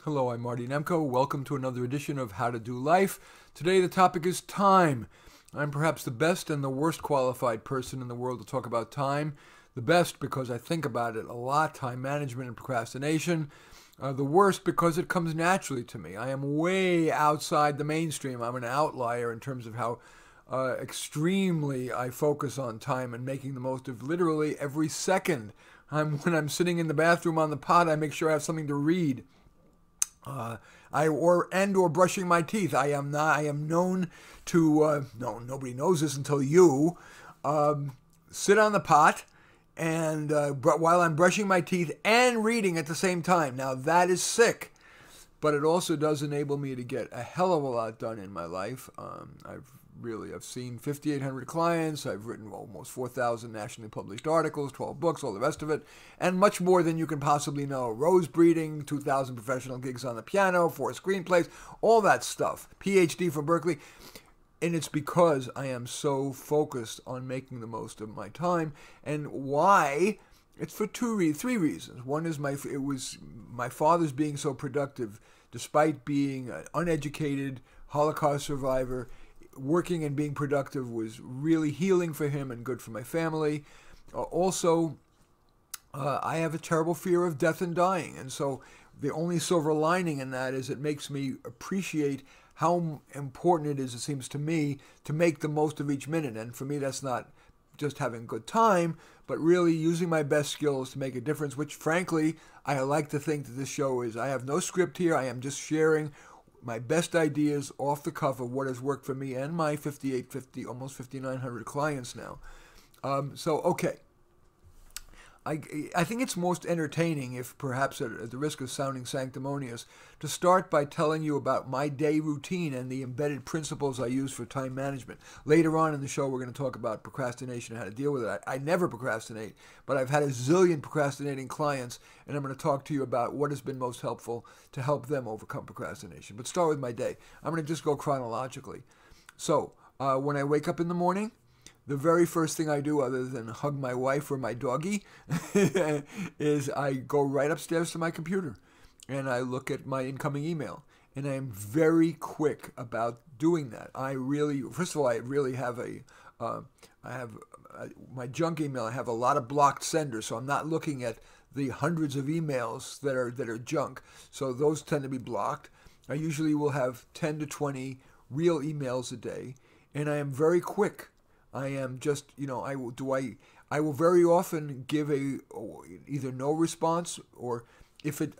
Hello, I'm Marty Nemko. Welcome to another edition of How to Do Life. Today the topic is time. I'm perhaps the best and the worst qualified person in the world to talk about time. The best because I think about it a lot, time management and procrastination. The worst because it comes naturally to me. I am way outside the mainstream. I'm an outlier in terms of how extremely I focus on time and making the most of literally every second. When I'm sitting in the bathroom on the pot, I make sure I have something to read. Or brushing my teeth. I am known to no, nobody knows this until you sit on the pot and while I'm brushing my teeth and reading at the same time. Now that is sick, but it also does enable me to get a hell of a lot done in my life. I've seen 5,800 clients. I've written almost 4,000 nationally published articles, 12 books, all the rest of it, and much more than you can possibly know. Rose breeding, 2,000 professional gigs on the piano, 4 screenplays, all that stuff. PhD from Berkeley. And it's because I am so focused on making the most of my time. And why? It's for three reasons. One is it was my father's being so productive, despite being an uneducated Holocaust survivor. Working and being productive was really healing for him and good for my family. I have a terrible fear of death and dying. And so the only silver lining in that is it makes me appreciate how important it is, it seems to me, to make the most of each minute. And for me, that's not just having a good time, but really using my best skills to make a difference, which frankly, I like to think that this show is. I have no script here. I am just sharing my best ideas off the cuff of what has worked for me and my almost 5,900 clients now. Okay. I think it's most entertaining, if perhaps at the risk of sounding sanctimonious, to start by telling you about my day routine and the embedded principles I use for time management. Later on in the show, we're going to talk about procrastination and how to deal with it. I never procrastinate, but I've had a zillion procrastinating clients, and I'm going to talk to you about what has been most helpful to help them overcome procrastination. But start with my day. I'm going to just go chronologically. So, when I wake up in the morning, the very first thing I do, other than hug my wife or my doggy, is I go right upstairs to my computer and I look at my incoming email. And I am very quick about doing that. First of all, I really have my junk email. I have a lot of blocked senders, so I'm not looking at the hundreds of emails that are junk. So those tend to be blocked. I usually will have 10 to 20 real emails a day, and I am very quick. I am just, I will very often give either no response, or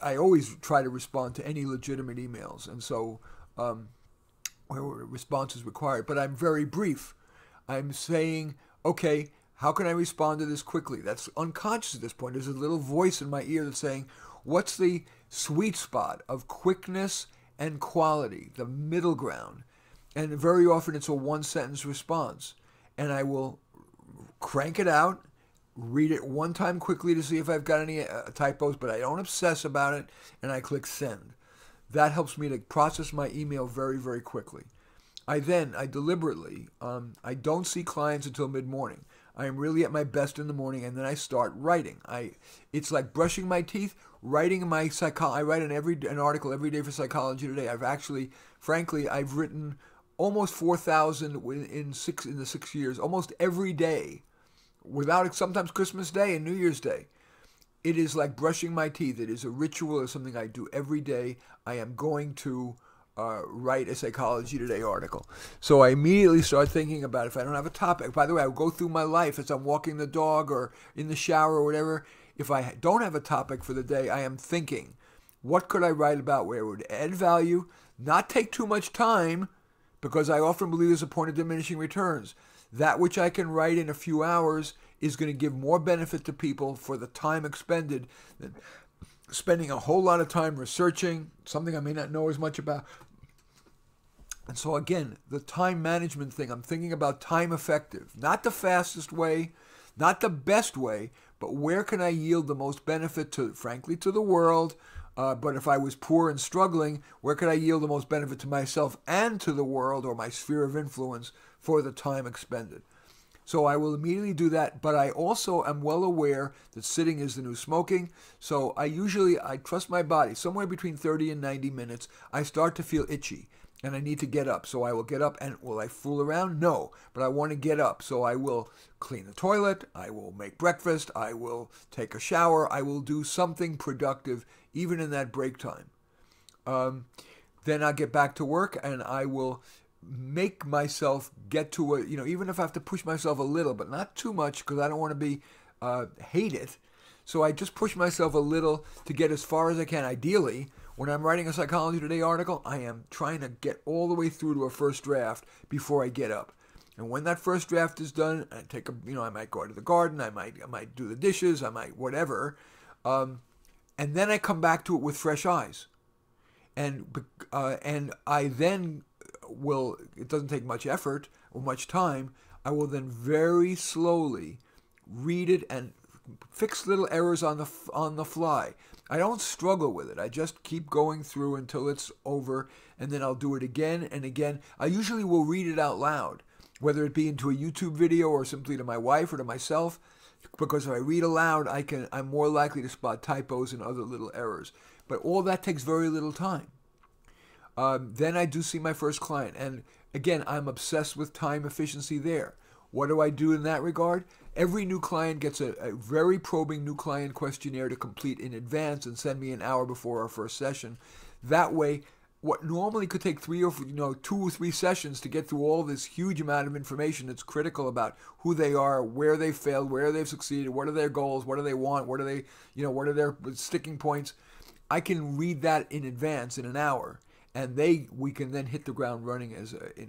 I always try to respond to any legitimate emails. And so, where response is required, but I'm very brief. I'm saying, okay, how can I respond to this quickly? That's unconscious at this point. There's a little voice in my ear that's saying, what's the sweet spot of quickness and quality, the middle ground? And very often it's a one-sentence response. And I will crank it out, read it one time quickly to see if I've got any typos, but I don't obsess about it, and I click send. That helps me to process my email very, very quickly. I deliberately, I don't see clients until mid-morning. I am really at my best in the morning, and then I start writing. It's like brushing my teeth, writing I write an article every day for Psychology Today. I've written almost 4,000 in the 6 years, almost every day, without sometimes Christmas Day and New Year's Day. It is like brushing my teeth. It is a ritual. It's something I do every day. I am going to write a Psychology Today article. So I immediately start thinking about if I don't have a topic. By the way, I will go through my life as I'm walking the dog or in the shower or whatever. If I don't have a topic for the day, I am thinking, what could I write about where it would add value, not take too much time, because I often believe there's a point of diminishing returns. That which I can write in a few hours is going to give more benefit to people for the time expended than spending a whole lot of time researching something I may not know as much about. And so again, the time management thing, I'm thinking about time effective. Not the fastest way, not the best way, but where can I yield the most benefit to, frankly, to the world, But if I was poor and struggling, where could I yield the most benefit to myself and to the world or my sphere of influence for the time expended? So I will immediately do that, but I also am well aware that sitting is the new smoking. So I trust my body. Somewhere between 30 and 90 minutes, I start to feel itchy and I need to get up. So I will get up, and will I fool around? No, but I want to get up. So I will clean the toilet, I will make breakfast, I will take a shower, I will do something productive even in that break time. Then I'll get back to work, and I will make myself get to even if I have to push myself a little, but not too much, because I don't want to be hate it. So I just push myself a little to get as far as I can. Ideally, when I'm writing a Psychology Today article, I am trying to get all the way through to a first draft before I get up. And when that first draft is done, I take I might go out to the garden, I might do the dishes, I might whatever, and then I come back to it with fresh eyes, and I then will. It doesn't take much effort or much time. I will then very slowly read it and fix little errors on the fly. I don't struggle with it. I just keep going through until it's over, and then I'll do it again and again. I usually will read it out loud, whether it be into a YouTube video or simply to my wife or to myself, because if I read aloud, I'm more likely to spot typos and other little errors. But all that takes very little time. Then I do see my first client, and again, I'm obsessed with time efficiency there. What do I do in that regard? Every new client gets a very probing new client questionnaire to complete in advance and send me an hour before our first session. That way, what normally could take 2 or 3 sessions to get through all this huge amount of information that's critical about who they are, where they failed, where they've succeeded, what are their goals, what do they want, what are their sticking points, I can read that in advance in an hour, and we can then hit the ground running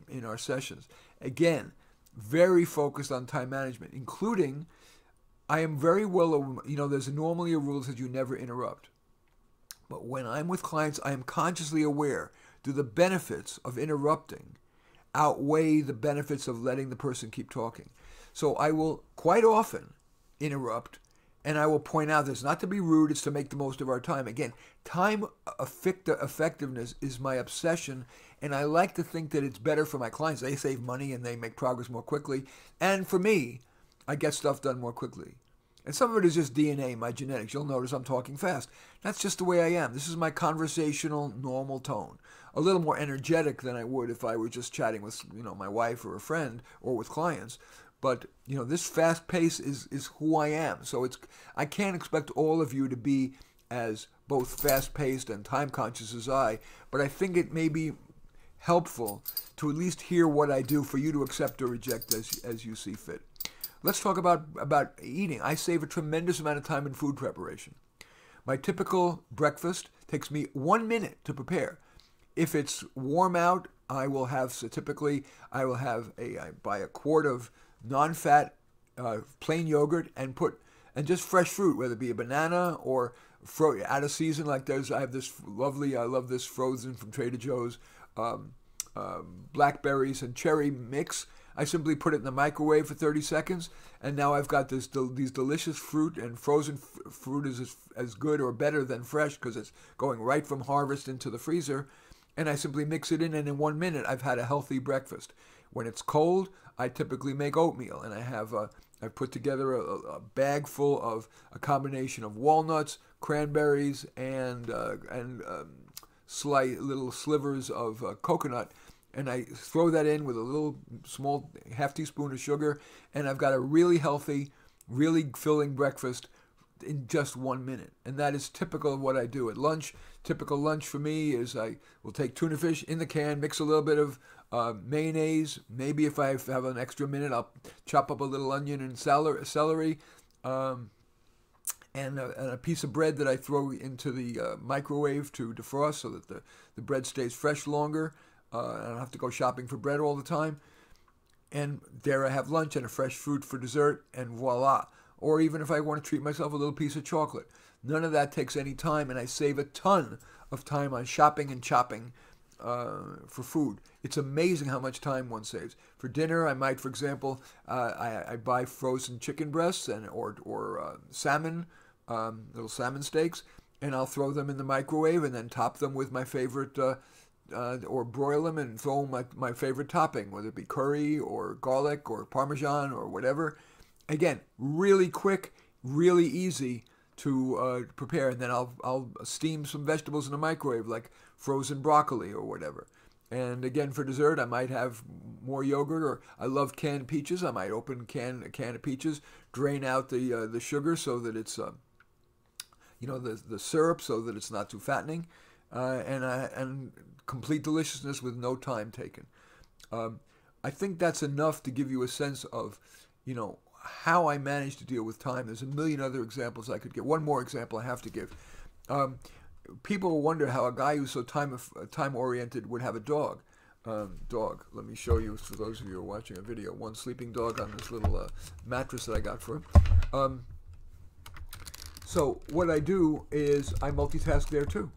in our sessions. Again, very focused on time management, including I am very well, there's normally a rule that says you never interrupt. But when I'm with clients, I am consciously aware, do the benefits of interrupting outweigh the benefits of letting the person keep talking? So I will quite often interrupt, and I will point out this, not to be rude, it's to make the most of our time. Again, time effectiveness is my obsession, and I like to think that it's better for my clients. They save money and they make progress more quickly. And for me, I get stuff done more quickly. And some of it is just DNA, my genetics. You'll notice I'm talking fast. That's just the way I am. This is my conversational, normal tone. A little more energetic than I would if I were just chatting with, my wife or a friend or with clients. But, this fast pace is who I am. So I can't expect all of you to be as both fast-paced and time-conscious as I. But I think it may be helpful to at least hear what I do for you to accept or reject as you see fit. Let's talk about eating. I save a tremendous amount of time in food preparation. My typical breakfast takes me 1 minute to prepare. If it's warm out, I buy a quart of non-fat plain yogurt and just fresh fruit, whether it be a banana or out of season like those. I love this frozen from Trader Joe's blackberries and cherry mix. I simply put it in the microwave for 30 seconds, and now I've got these delicious fruit, and frozen fruit is as good or better than fresh because it's going right from harvest into the freezer, and I simply mix it in, and in 1 minute I've had a healthy breakfast. When it's cold, I typically make oatmeal, and I've put together a bag full of a combination of walnuts, cranberries, and little slivers of coconut, and I throw that in with a little small half teaspoon of sugar, and I've got a really healthy, really filling breakfast in just 1 minute. And that is typical of what I do at lunch. Typical lunch for me is I will take tuna fish in the can, mix a little bit of mayonnaise. Maybe if I have an extra minute, I'll chop up a little onion and celery, and a piece of bread that I throw into the microwave to defrost so that the bread stays fresh longer. I don't have to go shopping for bread all the time. And there I have lunch and a fresh fruit for dessert, and voila. Or even if I want to treat myself a little piece of chocolate. None of that takes any time, and I save a ton of time on shopping and chopping for food. It's amazing how much time one saves. For dinner, I might, for example, I buy frozen chicken breasts or salmon, little salmon steaks, and I'll throw them in the microwave and then top them with my favorite or broil them and throw my favorite topping, whether it be curry or garlic or Parmesan or whatever. Again, really quick, really easy to prepare. And then I'll steam some vegetables in the microwave, like frozen broccoli or whatever. And again, for dessert, I might have more yogurt, or I love canned peaches. I might open a can of peaches, drain out the sugar so that it's the syrup, so that it's not too fattening, and complete deliciousness with no time taken. I think that's enough to give you a sense of, how I manage to deal with time. There's a million other examples I could give. One more example I have to give. People wonder how a guy who's so time-oriented would have a dog. Dog. Let me show you, for those of you who are watching a video, one sleeping dog on this little mattress that I got for him. So what I do is I multitask there too.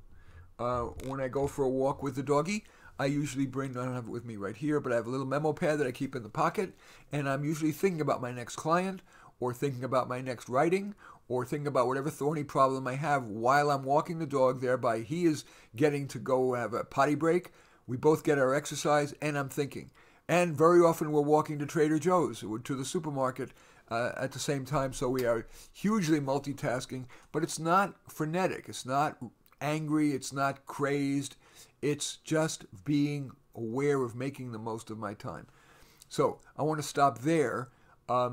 When I go for a walk with the doggy, I usually I don't have it with me right here, but I have a little memo pad that I keep in the pocket, and I'm usually thinking about my next client, or thinking about my next writing, or thinking about whatever thorny problem I have while I'm walking the dog. Thereby, he is getting to go have a potty break. We both get our exercise, and I'm thinking. And very often we're walking to Trader Joe's or to the supermarket at the same time, so we are hugely multitasking, but it's not frenetic. It's not angry. It's not crazed. It's just being aware of making the most of my time. So I want to stop there. I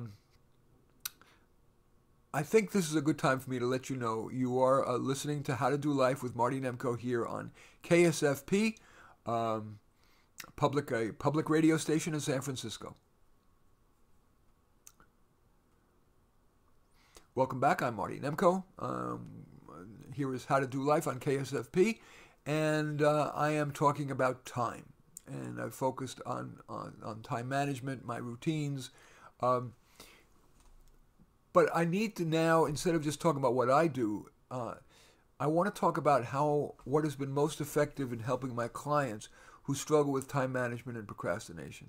think this is a good time for me to let you know you are listening to How to Do Life with Marty Nemko here on KSFP, a public radio station in San Francisco. Welcome back. I'm Marty Nemko. Here is How to Do Life on KSFP, and I am talking about time, and I've focused on time management, my routines. But I need to now, instead of just talking about what I do, I want to talk about what has been most effective in helping my clients who struggle with time management and procrastination.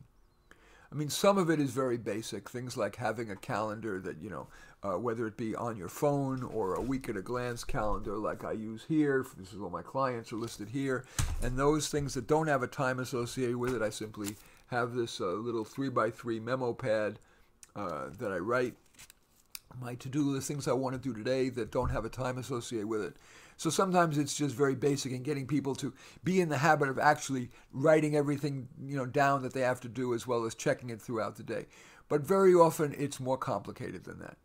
I mean, some of it is very basic, things like having a calendar that, whether it be on your phone or a week-at-a-glance calendar like I use here. This is all my clients are listed here. And those things that don't have a time associated with it, I simply have this little 3x3 memo pad that I write my to-do list, things I want to do today that don't have a time associated with it. So sometimes it's just very basic, and getting people to be in the habit of actually writing everything down that they have to do, as well as checking it throughout the day. But very often it's more complicated than that.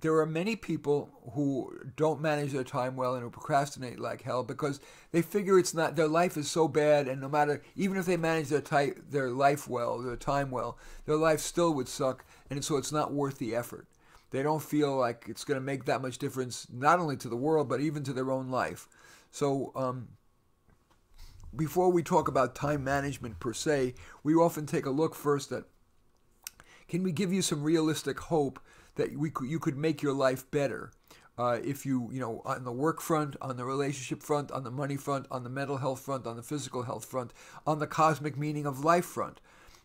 There are many people who don't manage their time well and who procrastinate like hell because they figure it's not, their life is so bad, and no matter, even if they manage their life well, their time well, their life still would suck, and so it's not worth the effort. They don't feel like it's going to make that much difference, not only to the world, but even to their own life. So before we talk about time management per se, we often take a look first at, can we give you some realistic hope that you could make your life better if you on the work front, on the relationship front, on the money front, on the mental health front, on the physical health front, on the cosmic meaning of life front.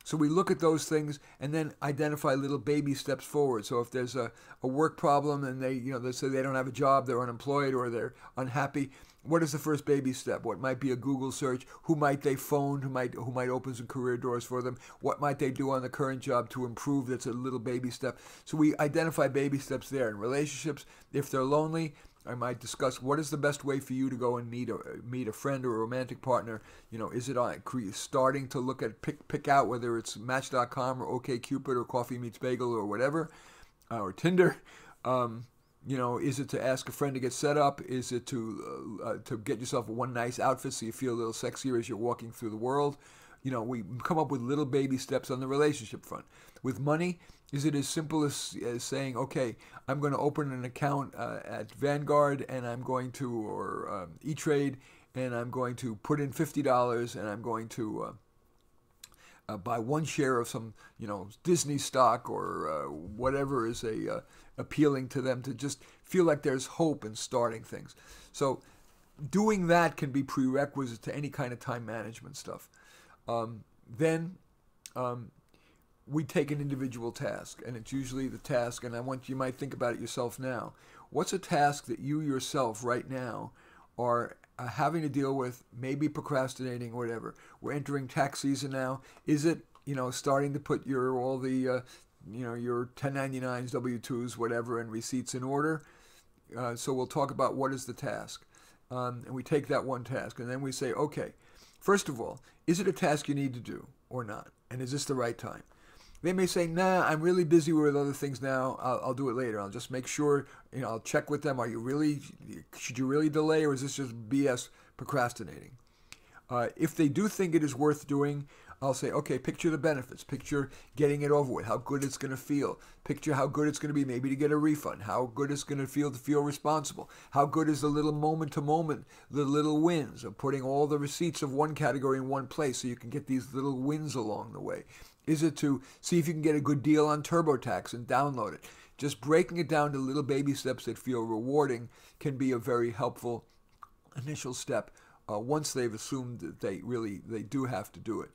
So we look at those things and then identify little baby steps forward. So if there's a work problem and they say they don't have a job, they're unemployed, or they're unhappy, what is the first baby step? What might be a Google search? Who might they phone? Who might open some career doors for them? What might they do on the current job to improve? That's a little baby step. So we identify baby steps there. In relationships, if they're lonely, I might discuss what is the best way for you to go and meet a friend or a romantic partner. Is it starting to look at pick out whether it's Match.com or OkCupid or Coffee Meets Bagel or whatever, or Tinder. Is it to ask a friend to get set up? Is it to get yourself one nice outfit so you feel a little sexier as you're walking through the world? We come up with little baby steps on the relationship front. With money, is it as simple as saying, okay, I'm going to open an account at Vanguard, and I'm going to, or E-Trade, and I'm going to put in $50, and I'm going to buy one share of some, Disney stock or whatever is appealing to them, to just feel like there's hope in starting things. So doing that can be prerequisite to any kind of time management stuff. Then we take an individual task, and it's usually the task, and you might think about it yourself now. What's a task that you yourself right now are having to deal with maybe procrastinating or whatever. We're entering tax season now. Is it, starting to put your all the your 1099s, W-2s, whatever, and receipts in order? So we'll talk about what is the task. And we take that one task, and then we say, okay, first of all, is it a task you need to do or not? And is this the right time? They may say, nah, I'm really busy with other things now. I'll do it later. I'll just make sure, I'll check with them. Should you really delay, or is this just BS procrastinating? If they do think it is worth doing, I'll say, okay, picture the benefits. Picture getting it over with, how good it's going to feel. Picture how good it's going to be maybe to get a refund, how good it's going to feel responsible. How good is the little moment-to-moment, the little wins of putting all the receipts of one category in one place so you can get these little wins along the way. Is it to see if you can get a good deal on TurboTax and download it? Just breaking it down to little baby steps that feel rewarding can be a very helpful initial step once they've assumed that they do have to do it.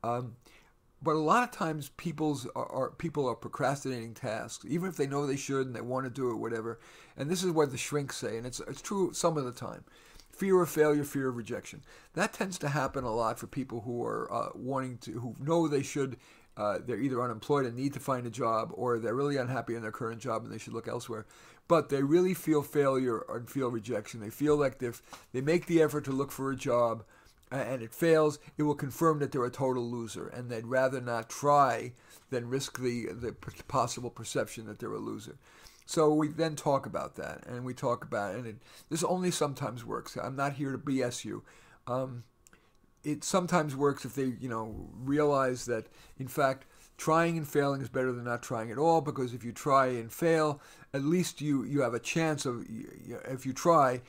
But a lot of times people are procrastinating tasks, even if they know they should and they want to do it, whatever. And this is what the shrinks say, and it's true some of the time. Fear of failure, fear of rejection. That tends to happen a lot for people who are who know they should, they're either unemployed and need to find a job, or they're really unhappy in their current job and they should look elsewhere. But they really feel failure and feel rejection. They feel like if they make the effort to look for a job and it fails, it will confirm that they're a total loser, and they'd rather not try than risk the possible perception that they're a loser. So we then talk about that, and we talk about it, and this only sometimes works. I'm not here to BS you. It sometimes works if they, realize that, in fact, trying and failing is better than not trying at all, because if you try and fail, at least you have a chance of, if you try,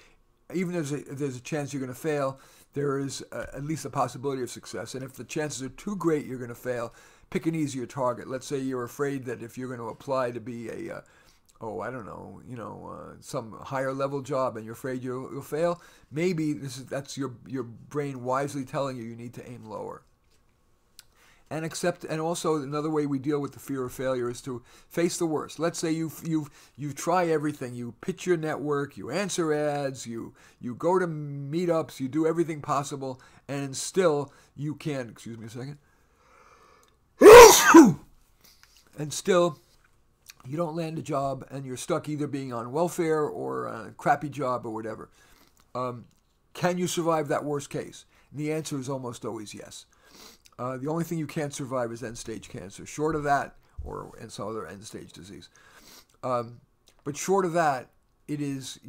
even if there's a chance you're going to fail, there is at least a possibility of success. And if the chances are too great you're going to fail, pick an easier target. Let's say you're afraid that if you're going to apply to be some higher level job and you're afraid you'll fail, maybe that's your brain wisely telling you need to aim lower. And also another way we deal with the fear of failure is to face the worst. Let's say you try everything. You pitch your network, you answer ads, you go to meetups, you do everything possible, and still you can't. Excuse me a second. And still, you don't land a job, and you're stuck either being on welfare or a crappy job or whatever. Can you survive that worst case? And the answer is almost always yes. The only thing you can't survive is end-stage cancer. Short of that, and some other end-stage disease. But short of that, it is,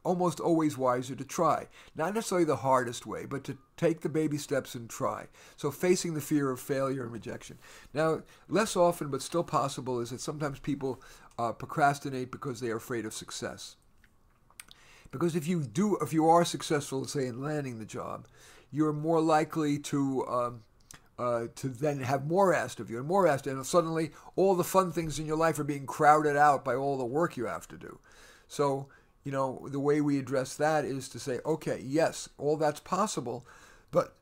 almost always wiser to try. Not necessarily the hardest way, but to take the baby steps and try. So facing the fear of failure and rejection. Now, less often, but still possible, is that sometimes people procrastinate because they are afraid of success. Because if you are successful, let's say, in landing the job, you're more likely to then have more asked of you and more asked, and suddenly all the fun things in your life are being crowded out by all the work you have to do. So, the way we address that is to say, okay, yes, all that's possible, but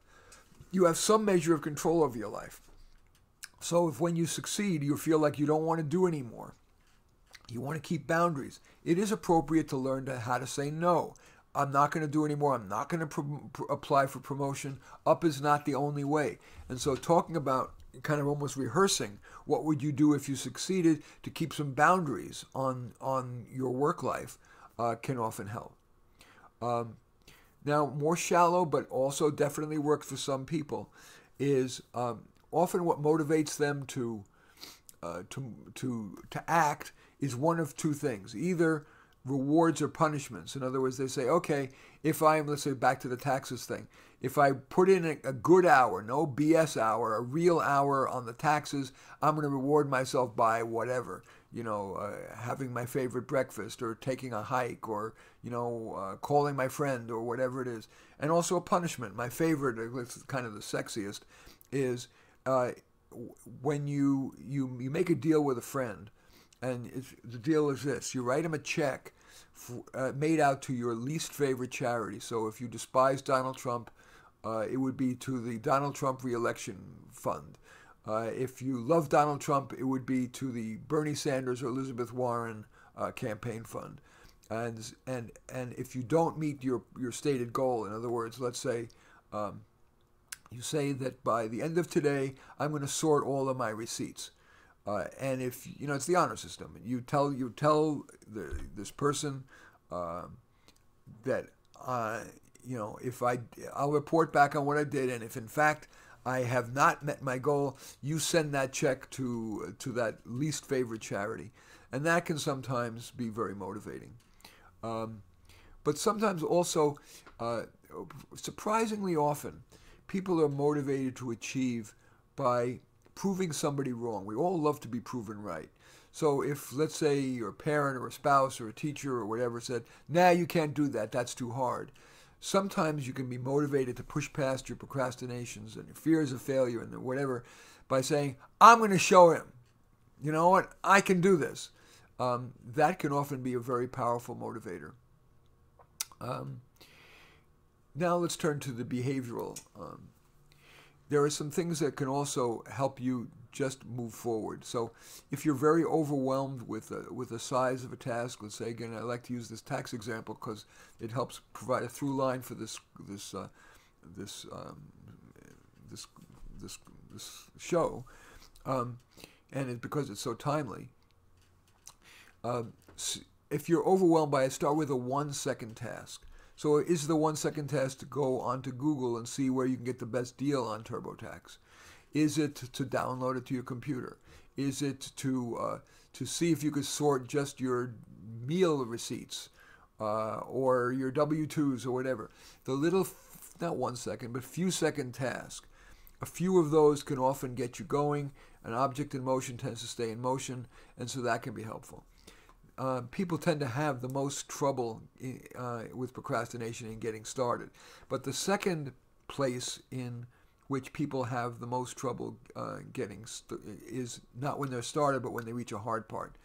you have some measure of control over your life. So if when you succeed, you feel like you don't want to do anymore, you want to keep boundaries, it is appropriate to learn how to say no. I'm not going to do anymore. I'm not going to apply for promotion. Up is not the only way. And so talking about kind of almost rehearsing what would you do if you succeeded to keep some boundaries on your work life can often help. Now, more shallow, but also definitely works for some people, is often what motivates them to act is one of two things: either rewards or punishments. In other words, they say, okay, let's say back to the taxes thing, if I put in a good hour, no BS hour, a real hour on the taxes, I'm going to reward myself by whatever, having my favorite breakfast or taking a hike or, calling my friend or whatever it is. And also a punishment. My favorite, it's kind of the sexiest, is when you make a deal with a friend. And the deal is this: you write him a check made out to your least favorite charity. So if you despise Donald Trump, it would be to the Donald Trump Reelection Fund. If you love Donald Trump, it would be to the Bernie Sanders or Elizabeth Warren Campaign Fund. And if you don't meet your stated goal, in other words, let's say you say that by the end of today, I'm going to sort all of my receipts. And if, it's the honor system. You tell this person that, if I'll report back on what I did. And if in fact I have not met my goal, you send that check to that least favorite charity. And that can sometimes be very motivating. But sometimes also, surprisingly often, people are motivated to achieve by proving somebody wrong. We all love to be proven right. So if, let's say, your parent or a spouse or a teacher or whatever said, nah, you can't do that, that's too hard. Sometimes you can be motivated to push past your procrastinations and your fears of failure and whatever by saying, I'm going to show him. You know what? I can do this. That can often be a very powerful motivator. Now let's turn to the behavioral. There are some things that can also help you just move forward. So if you're very overwhelmed with the size of a task, let's say, again, I like to use this tax example because it helps provide a through line for this show, and because it's so timely. If you're overwhelmed by it, start with a 1-second task. So is the 1-second task to go onto Google and see where you can get the best deal on TurboTax? Is it to download it to your computer? Is it to see if you could sort just your meal receipts or your W-2s or whatever? The little, not 1 second, but few-second task. A few of those can often get you going. An object in motion tends to stay in motion, and so that can be helpful. People tend to have the most trouble with procrastination in getting started. But the second place in which people have the most trouble is not when they're started, but when they reach a hard part.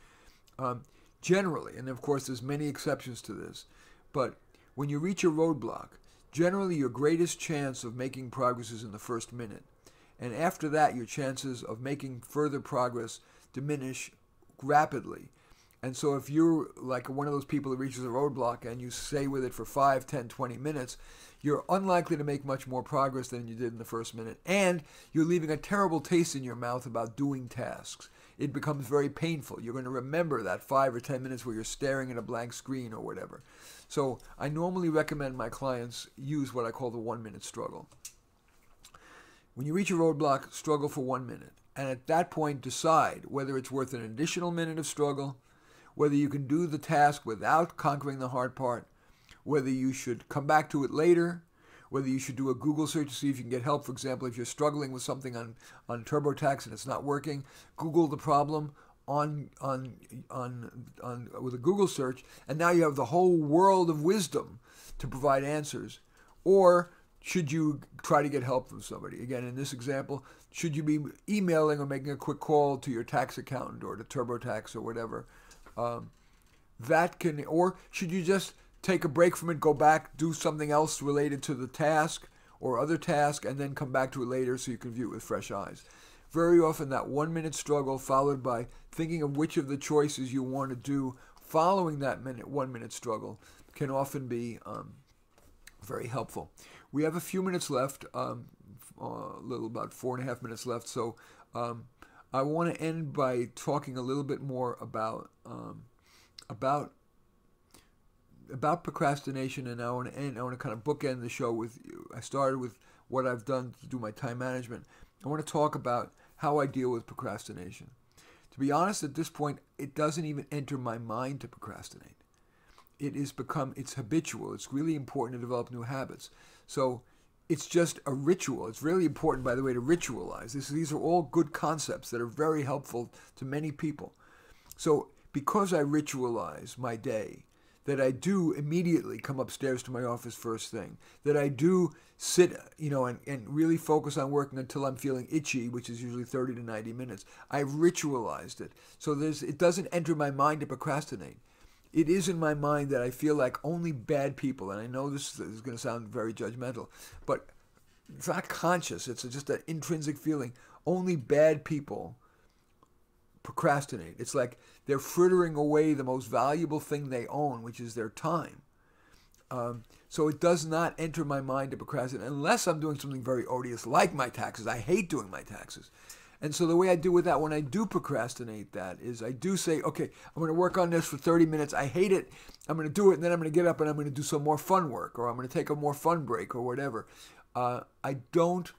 Generally, and of course there's many exceptions to this, but when you reach a roadblock, generally your greatest chance of making progress is in the first minute. And after that, your chances of making further progress diminish rapidly. And so if you're like one of those people that reaches a roadblock and you stay with it for 5, 10, 20 minutes, you're unlikely to make much more progress than you did in the first minute. And you're leaving a terrible taste in your mouth about doing tasks. It becomes very painful. You're going to remember that 5 or 10 minutes where you're staring at a blank screen or whatever. So I normally recommend my clients use what I call the 1-minute struggle. When you reach a roadblock, struggle for 1 minute. And at that point, decide whether it's worth an additional minute of struggle, whether you can do the task without conquering the hard part, whether you should come back to it later, whether you should do a Google search to see if you can get help. For example, if you're struggling with something on TurboTax and it's not working, Google the problem with a Google search, and now you have the whole world of wisdom to provide answers. Or should you try to get help from somebody? Again, in this example, should you be emailing or making a quick call to your tax accountant or to TurboTax or whatever? Or should you just take a break from it, go back, do something else related to the task or other task, and then come back to it later so you can view it with fresh eyes? Very often that 1-minute struggle followed by thinking of which of the choices you want to do following that 1-minute struggle can often be very helpful. We have a few minutes left, about 4.5 minutes left, so I want to end by talking a little bit more about procrastination, and I want to kind of bookend the show with you. I started with what I've done to do my time management. I want to talk about how I deal with procrastination. To be honest, at this point, it doesn't even enter my mind to procrastinate. It's habitual. It's really important to develop new habits. So it's just a ritual. It's really important, by the way, to ritualize. These are all good concepts that are very helpful to many people. So because I ritualize my day, that I do immediately come upstairs to my office first thing, that I do sit, and really focus on working until I'm feeling itchy, which is usually 30 to 90 minutes. I've ritualized it. So it doesn't enter my mind to procrastinate. It is in my mind that I feel like only bad people, and I know this is going to sound very judgmental, but it's not conscious. It's just an intrinsic feeling. Only bad people procrastinate. It's like they're frittering away the most valuable thing they own, which is their time. So it does not enter my mind to procrastinate unless I'm doing something very odious like my taxes. I hate doing my taxes. And so the way I do with that, when I do procrastinate that, is I do say, okay, I'm going to work on this for 30 minutes. I hate it. I'm going to do it, and then I'm going to get up and I'm going to do some more fun work, or I'm going to take a more fun break, or whatever. I don't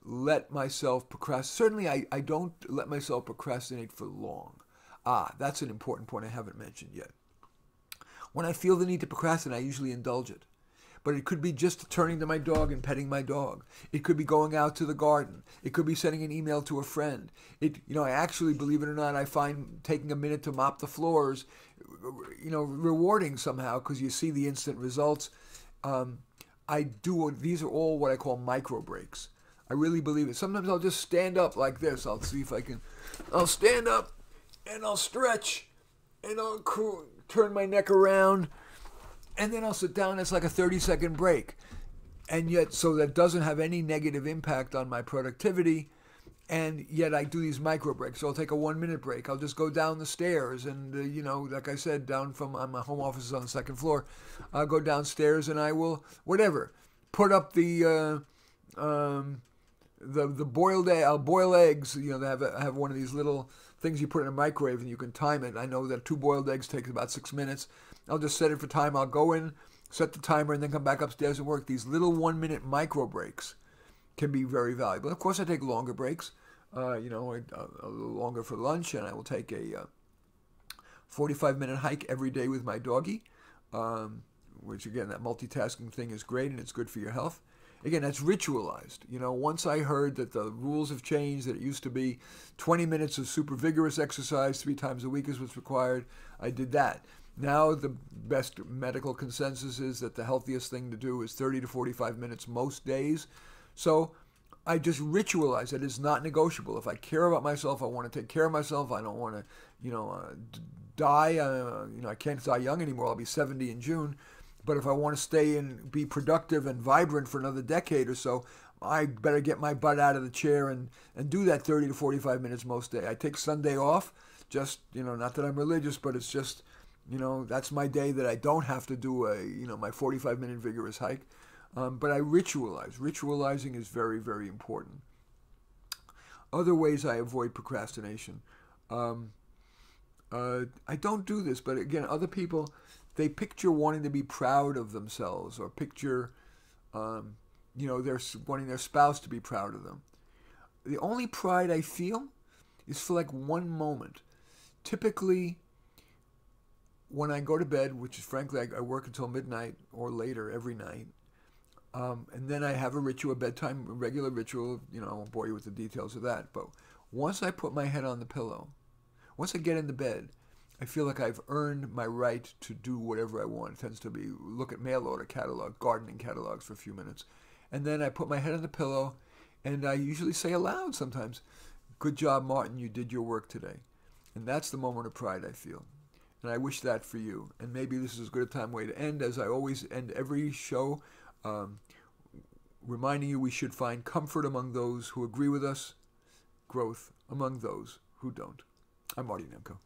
let myself procrastinate. Certainly, I don't let myself procrastinate for long. That's an important point I haven't mentioned yet. When I feel the need to procrastinate, I usually indulge it. But it could be just turning to my dog and petting my dog. It could be going out to the garden. It could be sending an email to a friend. I actually, believe it or not, I find taking a minute to mop the floors, rewarding somehow, because you see the instant results. These are all what I call micro breaks. I really believe it. Sometimes I'll just stand up like this. I'll see if I can. I'll stand up and I'll stretch and I'll turn my neck around. And then I'll sit down. It's like a 30-second break. And yet, so that doesn't have any negative impact on my productivity. And yet I do these micro breaks. So I'll take a 1-minute break. I'll just go down the stairs. And, like I said, down from my home office is on the second floor. I'll go downstairs and I will, put up the boiled egg. I'll boil eggs. They have one of these little things you put in a microwave and you can time it. I know that 2 boiled eggs takes about 6 minutes. I'll just set it for time. I'll go in, set the timer, and then come back upstairs and work. These little 1-minute micro breaks can be very valuable. Of course, I take longer breaks, a little longer for lunch, and I will take a 45-minute hike every day with my doggie, which, again, that multitasking thing is great, and it's good for your health. Again, that's ritualized. Once I heard that the rules have changed, that it used to be 20 minutes of super vigorous exercise 3 times a week is what's required, I did that. Now the best medical consensus is that the healthiest thing to do is 30 to 45 minutes most days. So I just ritualize it. It's not negotiable. If I care about myself, I want to take care of myself. I don't want to, die. I can't die young anymore. I'll be 70 in June. But if I want to stay and be productive and vibrant for another decade or so, I better get my butt out of the chair and do that 30 to 45 minutes most day. I take Sunday off. Just, not that I'm religious, but it's just, that's my day that I don't have to do my 45-minute vigorous hike. But I ritualize. Ritualizing is very, very important. Other ways I avoid procrastination. I don't do this, but again, other people, they picture wanting to be proud of themselves, or picture, they're wanting their spouse to be proud of them. The only pride I feel is for like one moment. Typically, when I go to bed, which is frankly, I work until midnight or later every night, and then I have a regular ritual, I won't bore you with the details of that, but once I put my head on the pillow, once I get into bed, I feel like I've earned my right to do whatever I want. It tends to be look at mail order catalog, gardening catalogs for a few minutes. And then I put my head on the pillow, and I usually say aloud sometimes, "Good job, Martin, you did your work today." And that's the moment of pride I feel. And I wish that for you. And maybe this is as good a way to end as I always end every show, reminding you we should find comfort among those who agree with us, growth among those who don't. I'm Marty Nemko.